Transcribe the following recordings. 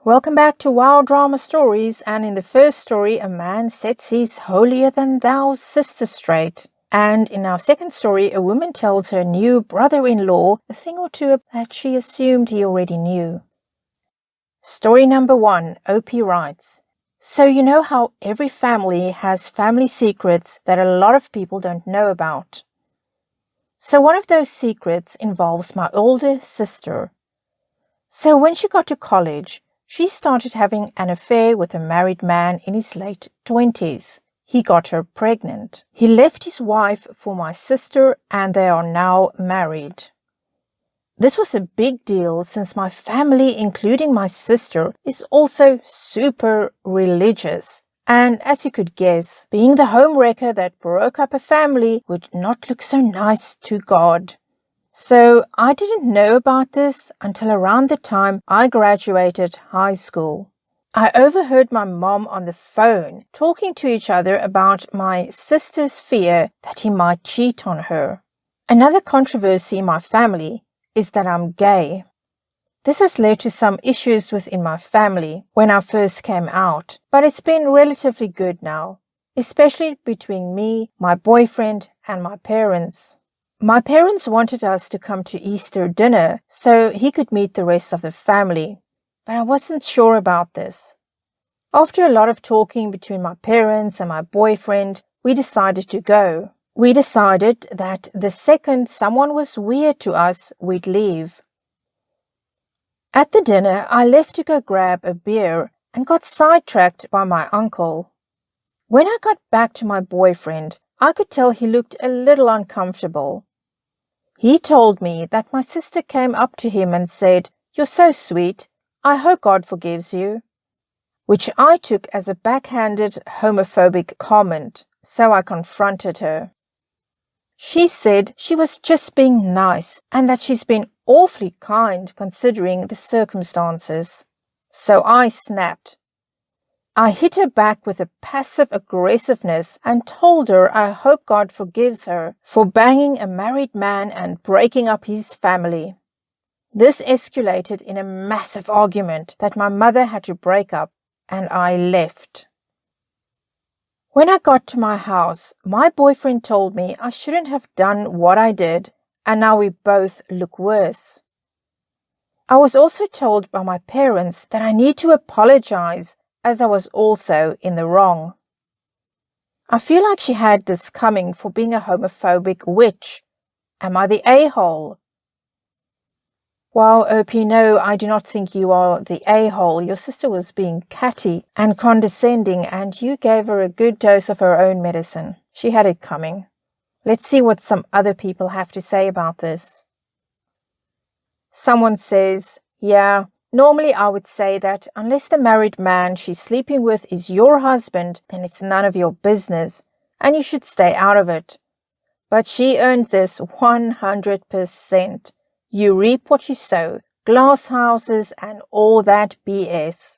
Welcome back to Wow Drama Stories, and in the first story, a man sets his holier-than-thou sister straight. And in our second story, a woman tells her new brother-in-law a thing or two that she assumed he already knew. Story number 1, OP writes, So you know how every family has family secrets that a lot of people don't know about. So one of those secrets involves my older sister. So when she got to college, she started having an affair with a married man in his late 20s. He got her pregnant. He left his wife for my sister and they are now married. This was a big deal since my family, including my sister, is also super religious. And as you could guess, being the homewrecker that broke up a family would not look so nice to God. So I didn't know about this until around the time I graduated high school. I overheard my mom on the phone talking to each other about my sister's fear that he might cheat on her. Another controversy in my family is that I'm gay. This has led to some issues within my family when I first came out, but it's been relatively good now, especially between me, my boyfriend, and my parents. My parents wanted us to come to Easter dinner so he could meet the rest of the family, but I wasn't sure about this. After a lot of talking between my parents and my boyfriend, we decided to go. We decided that the second someone was weird to us, we'd leave. At the dinner, I left to go grab a beer and got sidetracked by my uncle. When I got back to my boyfriend, I could tell he looked a little uncomfortable. He told me that my sister came up to him and said, "You're so sweet. I hope God forgives you," which I took as a backhanded homophobic comment, so I confronted her. She said she was just being nice and that she's been awfully kind considering the circumstances. So I snapped. I hit her back with a passive aggressiveness and told her I hope God forgives her for banging a married man and breaking up his family. This escalated in a massive argument that my mother had to break up, and I left. When I got to my house, my boyfriend told me I shouldn't have done what I did, and now we both look worse. I was also told by my parents that I need to apologize as I was also in the wrong. I feel like she had this coming for being a homophobic witch. Am I the a-hole? Well, OP, no, I do not think you are the a-hole. Your sister was being catty and condescending, and you gave her a good dose of her own medicine. She had it coming. Let's see what some other people have to say about this. Someone says, yeah, normally I would say that unless the married man she's sleeping with is your husband, then it's none of your business, and you should stay out of it. But she earned this 100%. You reap what you sow, glass houses and all that BS.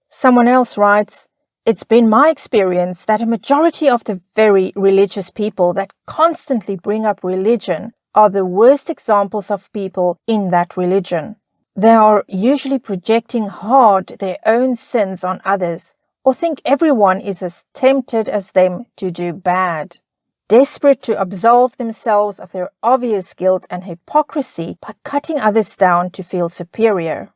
Someone else writes, it's been my experience that a majority of the very religious people that constantly bring up religion are the worst examples of people in that religion. They are usually projecting hard their own sins on others or think everyone is as tempted as them to do bad. Desperate to absolve themselves of their obvious guilt and hypocrisy by cutting others down to feel superior.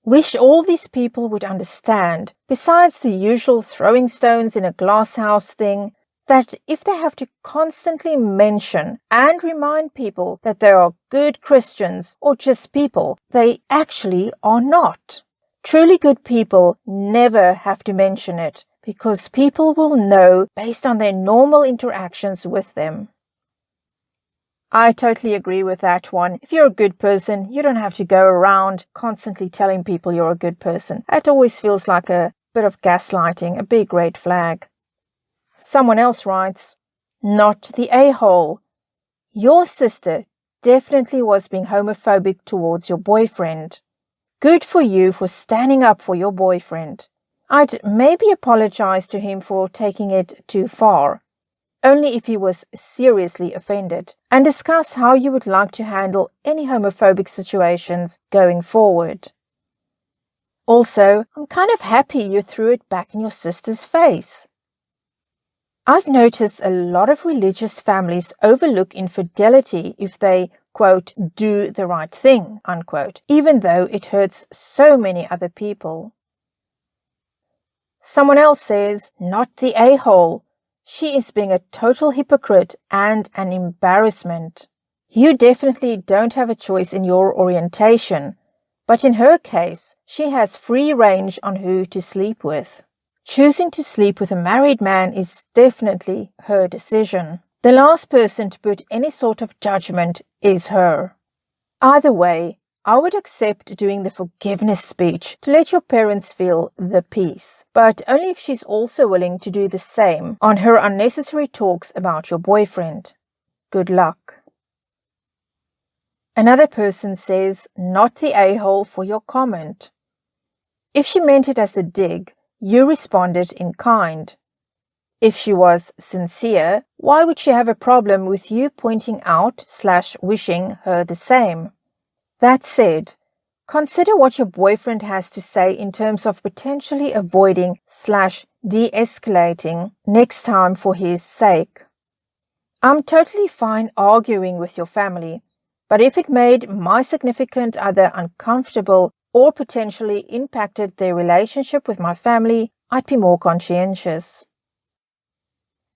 Wish all these people would understand, besides the usual throwing stones in a glass house thing, that if they have to constantly mention and remind people that they are good Christians or just people, they actually are not. Truly good people never have to mention it, because people will know based on their normal interactions with them. I totally agree with that one. If you're a good person, you don't have to go around constantly telling people you're a good person. It always feels like a bit of gaslighting, a big red flag. Someone else writes, not the a-hole. Your sister definitely was being homophobic towards your boyfriend. Good for you for standing up for your boyfriend. I'd maybe apologize to him for taking it too far, only if he was seriously offended, and discuss how you would like to handle any homophobic situations going forward. Also, I'm kind of happy you threw it back in your sister's face. I've noticed a lot of religious families overlook infidelity if they, quote, do the right thing, unquote, even though it hurts so many other people. Someone else says, not the a-hole. She is being a total hypocrite and an embarrassment. You definitely don't have a choice in your orientation, but in her case, she has free range on who to sleep with. Choosing to sleep with a married man is definitely her decision. The last person to put any sort of judgment is her. Either way, I would accept doing the forgiveness speech to let your parents feel the peace, but only if she's also willing to do the same on her unnecessary talks about your boyfriend. Good luck. Another person says, not the a-hole for your comment. If she meant it as a dig, you responded in kind. If she was sincere, why would she have a problem with you pointing out/wishing her the same? That said, consider what your boyfriend has to say in terms of potentially avoiding/de-escalating next time for his sake. I'm totally fine arguing with your family, but if it made my significant other uncomfortable or potentially impacted their relationship with my family, I'd be more conscientious.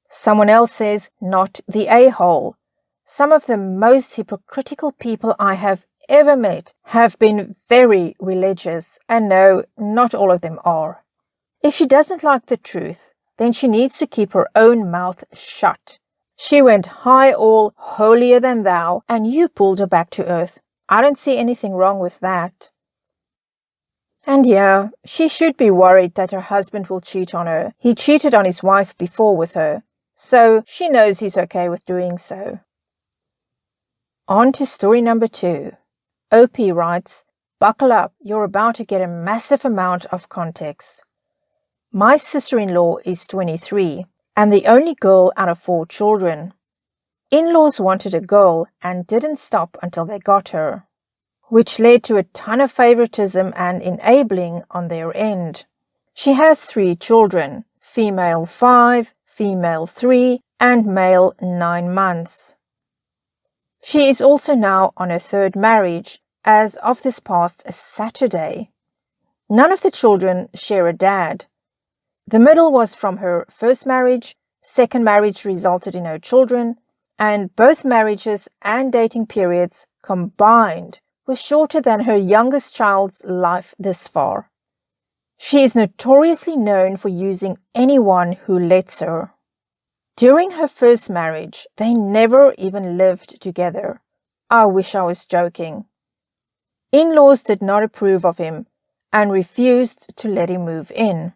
Someone else says, not the a-hole. Some of the most hypocritical people I have ever met have been very religious, and no, not all of them are. If she doesn't like the truth, then she needs to keep her own mouth shut. She went high all holier than thou, and you pulled her back to earth. I don't see anything wrong with that. And yeah, she should be worried that her husband will cheat on her. He cheated on his wife before with her, so she knows he's okay with doing so. On to story number 2. OP writes, buckle up, you're about to get a massive amount of context. My sister-in-law is 23 and the only girl out of 4 children. In-laws wanted a girl and didn't stop until they got her, which led to a ton of favoritism and enabling on their end. She has 3 children, female 5, female 3, and male 9 months. She is also now on her 3rd marriage, as of this past Saturday. None of the children share a dad. The middle was from her 1st marriage, 2nd marriage resulted in no children, and both marriages and dating periods combined were shorter than her youngest child's life this far. She is notoriously known for using anyone who lets her. During her 1st marriage, they never even lived together. I wish I was joking. In-laws did not approve of him and refused to let him move in.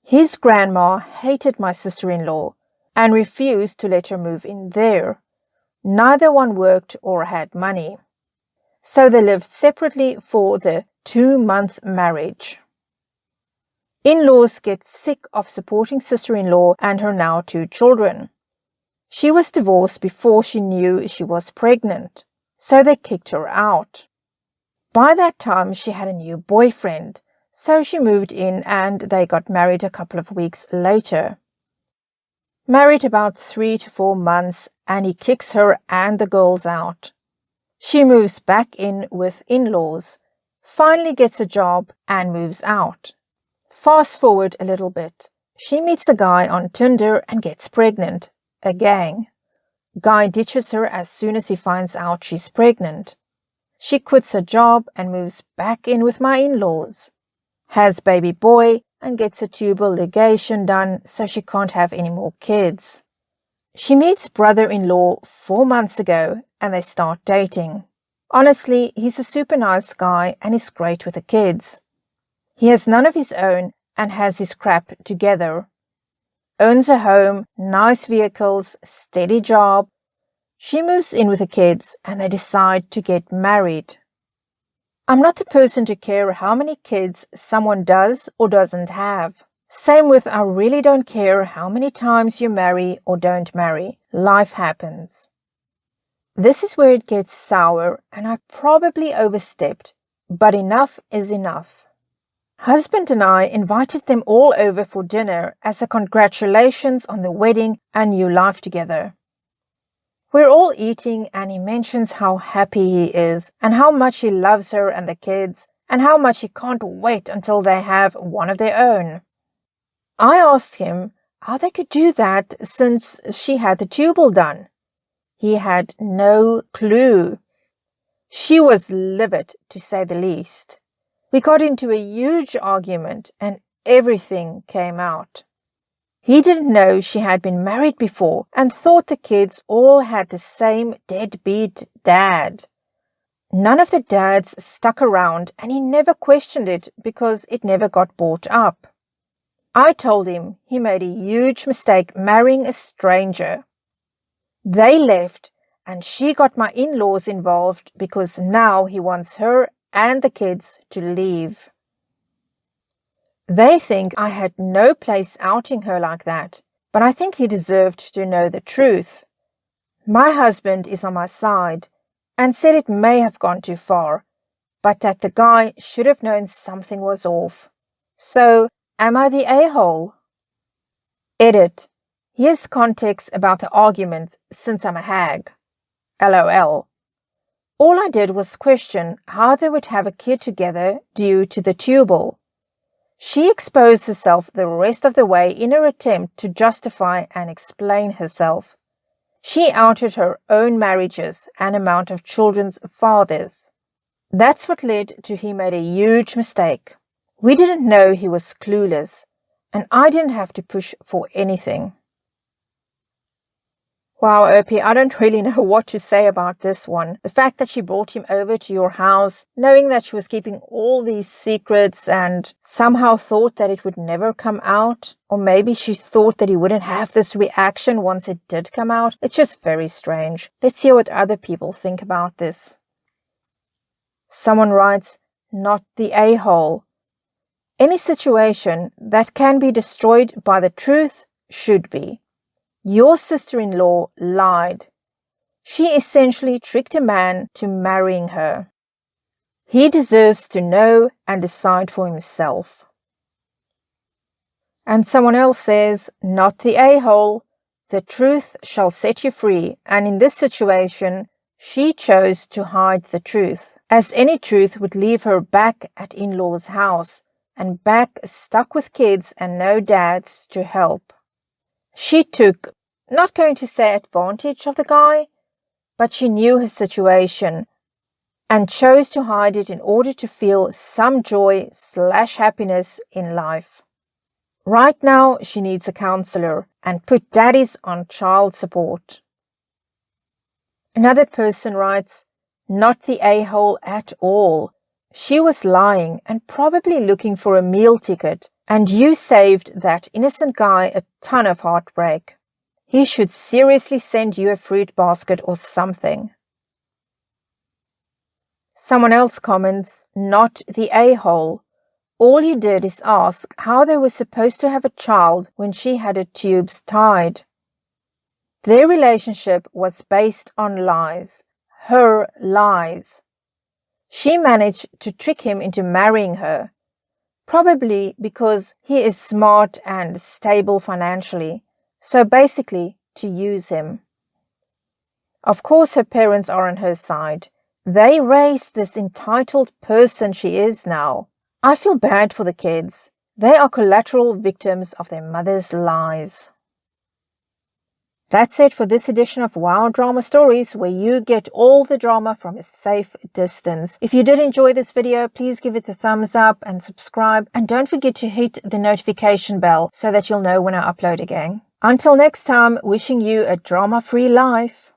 His grandma hated my sister-in-law and refused to let her move in there. Neither one worked or had money. So they lived separately for the 2-month marriage. In-laws get sick of supporting sister-in-law and her now 2 children. She was divorced before she knew she was pregnant, so they kicked her out. By that time, she had a new boyfriend, so she moved in and they got married a couple of weeks later. Married about 3 to 4 months, and he kicks her and the girls out. She moves back in with in-laws, finally gets a job and moves out. Fast forward a little bit. She meets a guy on Tinder and gets pregnant. A gang. Guy ditches her as soon as he finds out she's pregnant. She quits her job and moves back in with my in-laws. Has baby boy and gets a tubal ligation done so she can't have any more kids. She meets brother-in-law 4 months ago and they start dating. Honestly, he's a super nice guy and is great with the kids. He has none of his own and has his crap together. Owns a home, nice vehicles, steady job. She moves in with the kids and they decide to get married. I'm not the person to care how many kids someone does or doesn't have. Same with I really don't care how many times you marry or don't marry. Life happens. This is where it gets sour and I probably overstepped, but enough is enough. Husband and I invited them all over for dinner as a congratulations on the wedding and new life together. We're all eating and he mentions how happy he is and how much he loves her and the kids and how much he can't wait until they have one of their own. I asked him how they could do that since she had the tubal done. He had no clue. She was livid, to say the least. We got into a huge argument and everything came out. He didn't know she had been married before and thought the kids all had the same deadbeat dad. None of the dads stuck around and he never questioned it because it never got brought up. I told him he made a huge mistake marrying a stranger. They left and she got my in-laws involved because now he wants her and the kids to leave. They think I had no place outing her like that, but I think he deserved to know the truth. My husband is on my side and said it may have gone too far, but that the guy should have known something was off. So, am I the a-hole? Edit. Here's context about the argument since I'm a hag. LOL. All I did was question how they would have a kid together due to the tubal. She exposed herself the rest of the way in her attempt to justify and explain herself. She outed her own marriages and amount of children's fathers. That's what led to he made a huge mistake. We didn't know he was clueless, and I didn't have to push for anything. Wow, Opie, I don't really know what to say about this one. The fact that she brought him over to your house, knowing that she was keeping all these secrets and somehow thought that it would never come out. Or maybe she thought that he wouldn't have this reaction once it did come out. It's just very strange. Let's hear what other people think about this. Someone writes, not the a-hole. Any situation that can be destroyed by the truth should be. Your sister-in-law lied. She essentially tricked a man to marrying her. He deserves to know and decide for himself. And someone else says, not the a-hole. The truth shall set you free. And in this situation, she chose to hide the truth, as any truth would leave her back at in-law's house and back stuck with kids and no dads to help. She took, not going to say advantage of the guy, but she knew his situation and chose to hide it in order to feel some joy/happiness in life. Right now, she needs a counselor and put daddies on child support. Another person writes, not the a-hole at all. She was lying and probably looking for a meal ticket, and you saved that innocent guy a ton of heartbreak. He should seriously send you a fruit basket or something. Someone else comments, not the a-hole. All you did is ask how they were supposed to have a child when she had her tubes tied. Their relationship was based on lies. Her lies. She managed to trick him into marrying her, probably because he is smart and stable financially, so basically to use him. Of course her parents are on her side. They raised this entitled person she is now. I feel bad for the kids. They are collateral victims of their mother's lies. That's it for this edition of Wow Drama Stories, where you get all the drama from a safe distance. If you did enjoy this video, please give it a thumbs up and subscribe. And don't forget to hit the notification bell so that you'll know when I upload again. Until next time, wishing you a drama-free life.